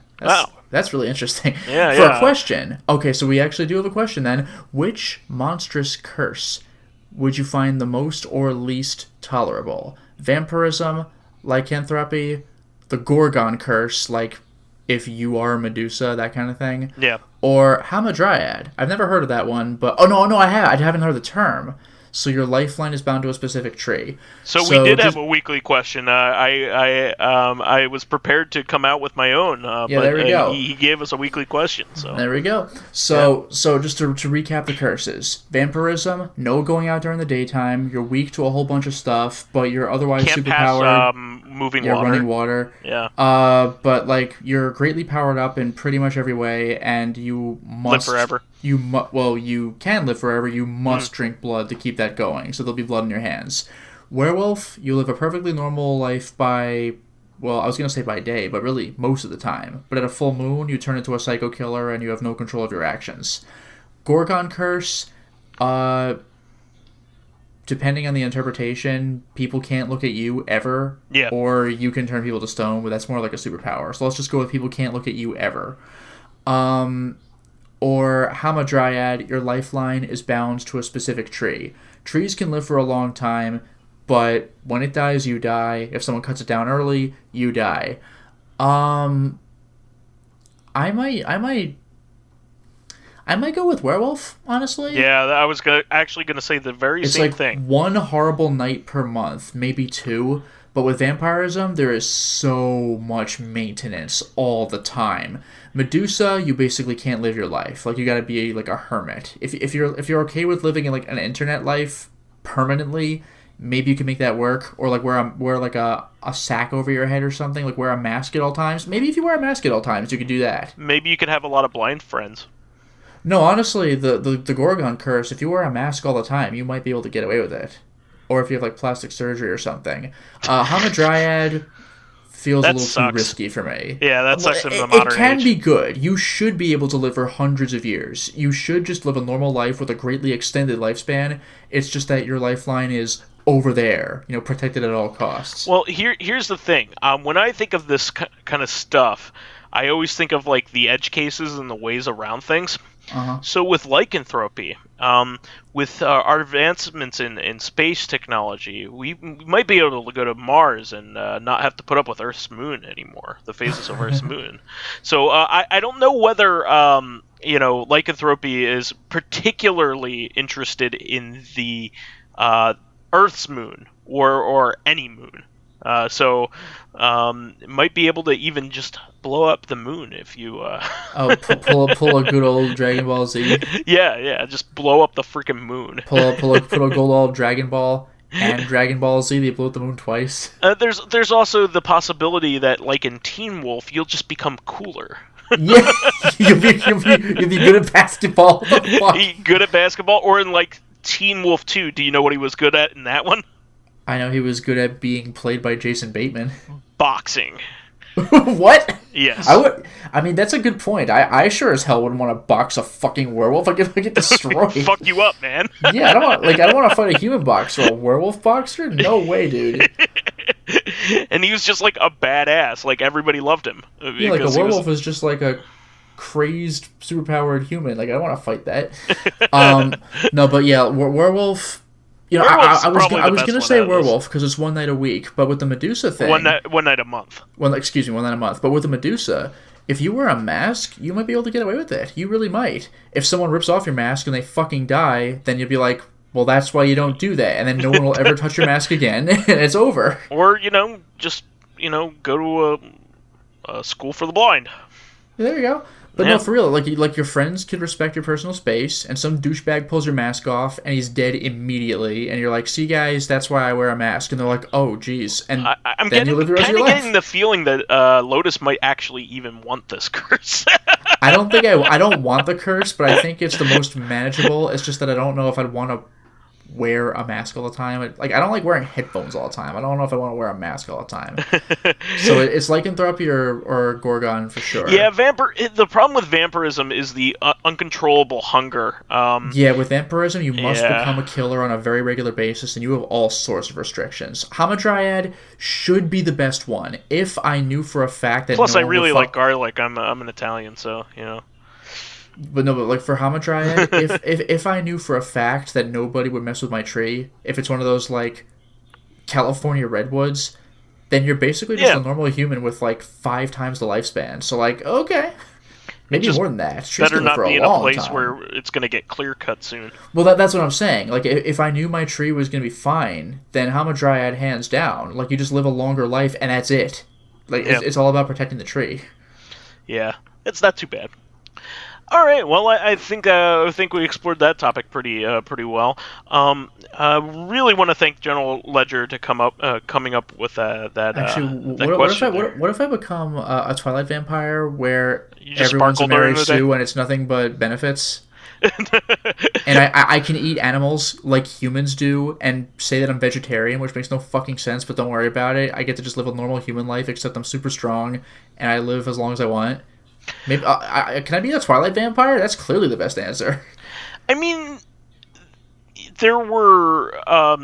That's really interesting. Yeah, For a question, okay, so we actually do have a question then. Which monstrous curse would you find the most or least tolerable? Vampirism, lycanthropy, the Gorgon curse, like if you are Medusa, that kind of thing. Yeah. Or Hamadryad. I've never heard of that one, but... Oh, no, I have. I haven't heard of the term. So your lifeline is bound to a specific tree. So we did have a weekly question. I was prepared to come out with my own. But there we go. He gave us a weekly question. So there we go. So just to recap the curses: vampirism, no going out during the daytime. You're weak to a whole bunch of stuff, but you're otherwise can't superpowered. Pass, moving water. Running water. Yeah. But like you're greatly powered up in pretty much every way, and you must live forever. You can live forever. You must drink blood to keep that going, so there'll be blood in your hands. Werewolf, you live a perfectly normal life by, well, I was going to say by day, but really most of the time. But at a full moon, you turn into a psycho killer and you have no control of your actions. Gorgon curse, depending on the interpretation, people can't look at you ever. Yeah. Or you can turn people to stone, but that's more like a superpower. So let's just go with people can't look at you ever. Or Hamadryad, your lifeline is bound to a specific tree. Trees can live for a long time, but when it dies, you die. If someone cuts it down early, you die. I might go with werewolf, honestly. Yeah, I was actually going to say the very same thing. It's like one horrible night per month, maybe two. But with vampirism, there is so much maintenance all the time. Medusa, you basically can't live your life. Like, you gotta be like a hermit. If you're okay with living in like an internet life permanently, maybe you can make that work. Or like wear like a sack over your head or something. Like wear a mask at all times. Maybe if you wear a mask at all times, you could do that. Maybe you could have a lot of blind friends. No, honestly, the Gorgon curse, if you wear a mask all the time, you might be able to get away with it. Or if you have like plastic surgery or something. Hamadryad feels a little too risky for me. Yeah, that sucks in the modern age. It can be good. You should be able to live for hundreds of years. You should just live a normal life with a greatly extended lifespan. It's just that your lifeline is over there, protected at all costs. Well, here's the thing. When I think of this kind of stuff, I always think of like the edge cases and the ways around things. Uh-huh. So with lycanthropy, with our advancements in space technology, we might be able to go to Mars and not have to put up with Earth's moon anymore, the phases of Earth's moon. So I don't know whether lycanthropy is particularly interested in the Earth's moon or any moon. So it might be able to even just blow up the moon if you pull a good old Dragon Ball Z. Yeah, just blow up the freaking moon. Pull a good old Dragon Ball and Dragon Ball Z. They blew up the moon twice. There's also the possibility that, like in Teen Wolf, you'll just become cooler. Yeah, you'll be good at basketball. What the fuck? Good at basketball, or in like Teen Wolf 2. Do you know what he was good at in that one? I know he was good at being played by Jason Bateman. Boxing. What? Yes. I mean, that's a good point. I sure as hell wouldn't want to box a fucking werewolf. I get destroyed. Fuck you up, man. Yeah, I don't want to fight a human boxer. A werewolf boxer? No way, dude. And he was just like a badass. Like everybody loved him. Yeah, like a werewolf is just like a crazed, superpowered human. Like I don't want to fight that. No, but yeah, werewolf. I was gonna say werewolf because it's one night a week, but with the Medusa thing, one night a month. One night a month. But with the Medusa, if you wear a mask, you might be able to get away with it. You really might. If someone rips off your mask and they fucking die, then you'll be like, well, that's why you don't do that, and then no one will ever touch your mask again, and it's over. Or just go to a school for the blind. There you go. But no, for real, like your friends could respect your personal space, and some douchebag pulls your mask off, and he's dead immediately, and you're like, see, guys, that's why I wear a mask, and they're like, oh, geez, and then you live the rest of your life. I'm getting the feeling that Lotus might actually even want this curse. I don't want the curse, but I think it's the most manageable. It's just that I don't know if I'd want to wear a mask all the time. Like, I don't like wearing headphones all the time. I don't know if I want to wear a mask all the time. So it's lycanthropy or Gorgon for sure. Yeah, the problem with vampirism is the uncontrollable hunger. Yeah, with vampirism, you must become a killer on a very regular basis, and you have all sorts of restrictions. Hamadryad should be the best one. If I knew for a fact that Plus, I really like garlic. I'm an Italian, so, But like for Hamadryad, if I knew for a fact that nobody would mess with my tree, if it's one of those like California redwoods, then you're basically just a normal human with like 5 times the lifespan. So like, okay. Maybe Just more than that. Tree's better gonna live not for be a in a long place time. where it's going to get clear cut soon. Well, that's what I'm saying. Like, if I knew my tree was going to be fine, then Hamadryad hands down. Like, you just live a longer life, and that's it. Like, it's all about protecting the tree. Yeah, it's not too bad. All right, well, I think we explored that topic pretty well. Really want to thank General Ledger to coming up with that Actually, that what question. what if I become a Twilight vampire where You just everyone's a sparkle during Mary the day? Sue and it's nothing but benefits? And I can eat animals like humans do and say that I'm vegetarian, which makes no fucking sense, but don't worry about it. I get to just live a normal human life, except I'm super strong, and I live as long as I want. Maybe can I be a Twilight vampire? That's clearly the best answer. I mean, there were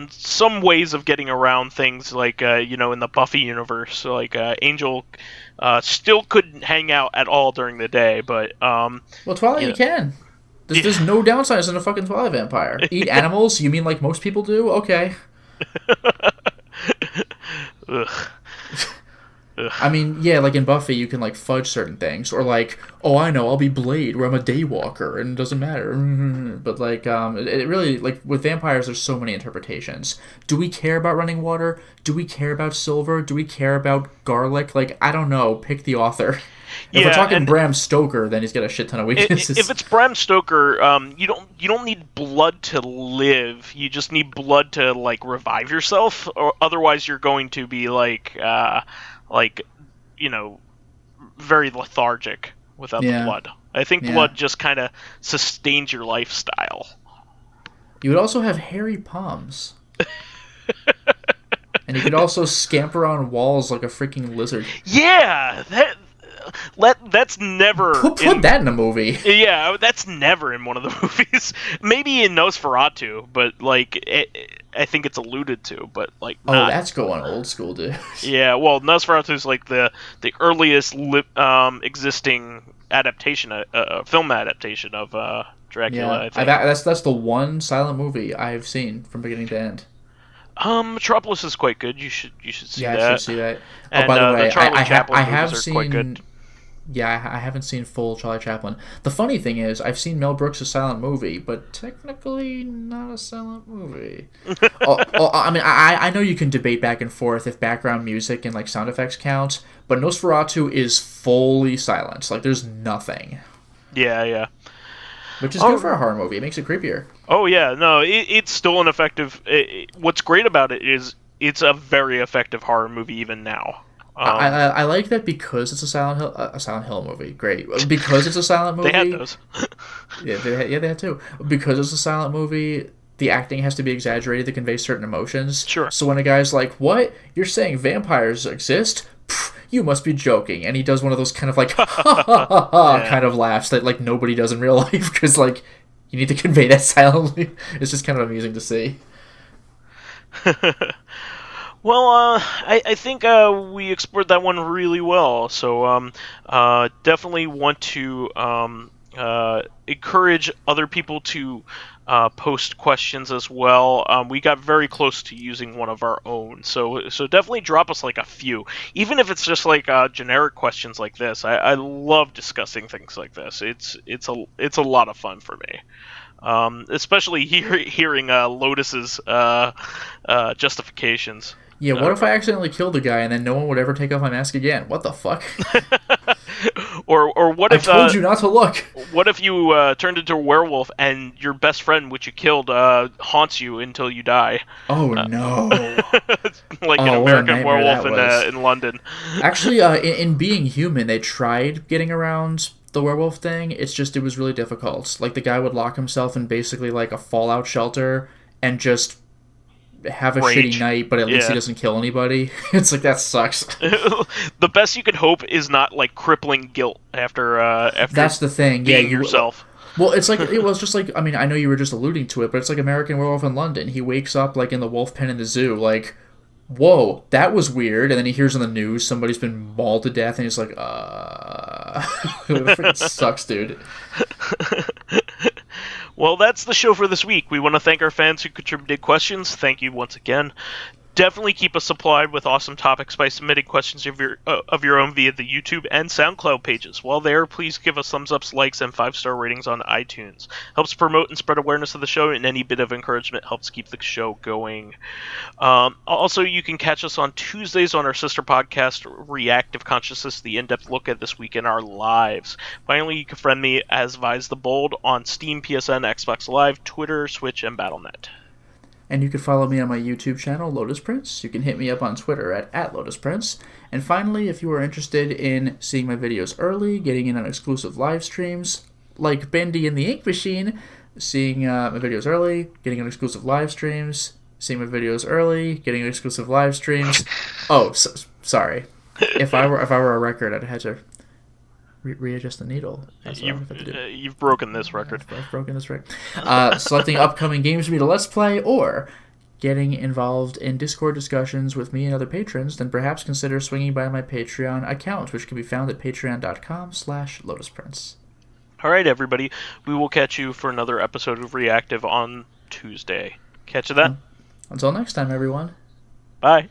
some ways of getting around things, like in the Buffy universe, like Angel still couldn't hang out at all during the day, but Well, Twilight you can. There's no downsides in a fucking Twilight vampire. Eat animals? You mean like most people do? Okay. Ugh. I mean, yeah, like in Buffy, you can like fudge certain things, or like, oh, I know, I'll be Blade, where I'm a daywalker, and it doesn't matter. But like, it really, like with vampires, there's so many interpretations. Do we care about running water? Do we care about silver? Do we care about garlic? Like, I don't know. Pick the author. If we're talking Bram Stoker, then he's got a shit ton of weaknesses. If it's Bram Stoker, you don't need blood to live. You just need blood to like revive yourself, or otherwise you're going to be very lethargic without the blood. I think blood just kind of sustains your lifestyle. You would also have hairy palms. And you could also scamper on walls like a freaking lizard. Yeah, that's never... Put that in a movie. Yeah, that's never in one of the movies. Maybe in Nosferatu, but like... I think it's alluded to, but like not. That's going old school, dude. Yeah, well, Nosferatu is like the earliest existing adaptation, film adaptation of Dracula. Yeah, I think that's the one silent movie I've seen from beginning to end. Metropolis is quite good. You should see that. Yeah, I should see that. And, by the way, Charlie Chaplin I have movies seen. Are quite good. Yeah, I haven't seen full Charlie Chaplin. The funny thing is, I've seen Mel Brooks' silent movie, but technically not a silent movie. I mean, I know you can debate back and forth if background music and like sound effects count, but Nosferatu is fully silent. Like, there's nothing. Yeah. Which is good for a horror movie. It makes it creepier. Oh yeah, no, it's still an effective. What's great about it is it's a very effective horror movie even now. I like that because it's a Silent Hill movie. Great, because it's a silent movie. They had those. they had two. Because it's a silent movie, the acting has to be exaggerated to convey certain emotions. Sure. So when a guy's like, "What? You're saying vampires exist? Pff, you must be joking," and he does one of those kind of like kind of laughs that like nobody does in real life because like you need to convey that silently. It's just kind of amusing to see. Well, I think we explored that one really well. So definitely want to encourage other people to post questions as well. We got very close to using one of our own. So definitely drop us like a few. Even if it's just like generic questions like this. I love discussing things like this. It's a lot of fun for me. Especially hearing Lotus's justifications. Yeah, what if I accidentally killed a guy and then no one would ever take off my mask again? What the fuck? or what if I told you not to look. What if you turned into a werewolf and your best friend, which you killed, haunts you until you die? Oh no! Like an American Werewolf in London. Actually, in Being Human, they tried getting around the werewolf thing. It's just it was really difficult. Like the guy would lock himself in basically like a fallout shelter and just have a shitty night, but at least he doesn't kill anybody. It's like, that sucks. The best you could hope is not like crippling guilt after that's the thing. Being yourself. Well, it's like it was just like, I mean, I know you were just alluding to it, but it's like American Werewolf in London. He wakes up like in the wolf pen in the zoo, like, whoa, that was weird, and then he hears on the news somebody's been mauled to death, and he's like, it freaking sucks, dude. Well, that's the show for this week. We want to thank our fans who contributed questions. Thank you once again. Definitely keep us supplied with awesome topics by submitting questions of your own via the YouTube and SoundCloud pages. While there, please give us thumbs ups, likes, and 5-star ratings on iTunes. Helps promote and spread awareness of the show, and any bit of encouragement helps keep the show going. Also, you can catch us on Tuesdays on our sister podcast, Reactive Consciousness, the in-depth look at this week in our lives. Finally, you can friend me as vysethebold on Steam, PSN, Xbox Live, Twitter, Switch, and Battle.net. And you can follow me on my YouTube channel, Lotus Prince. You can hit me up on Twitter at Lotus Prince. And finally, if you are interested in seeing my videos early, getting in on exclusive live streams, like Bendy and the Ink Machine, seeing my videos early, getting on exclusive live streams, seeing my videos early, getting on exclusive live streams. Oh, sorry. If I were a record, I'd have to readjust the needle. You've broken this record. I've broken this record. Selecting upcoming games for me to Let's Play, or getting involved in Discord discussions with me and other patrons, then perhaps consider swinging by my Patreon account, which can be found at patreon.com/LotusPrince. All right, everybody. We will catch you for another episode of Reactive on Tuesday. Catch you then. Until next time, everyone. Bye.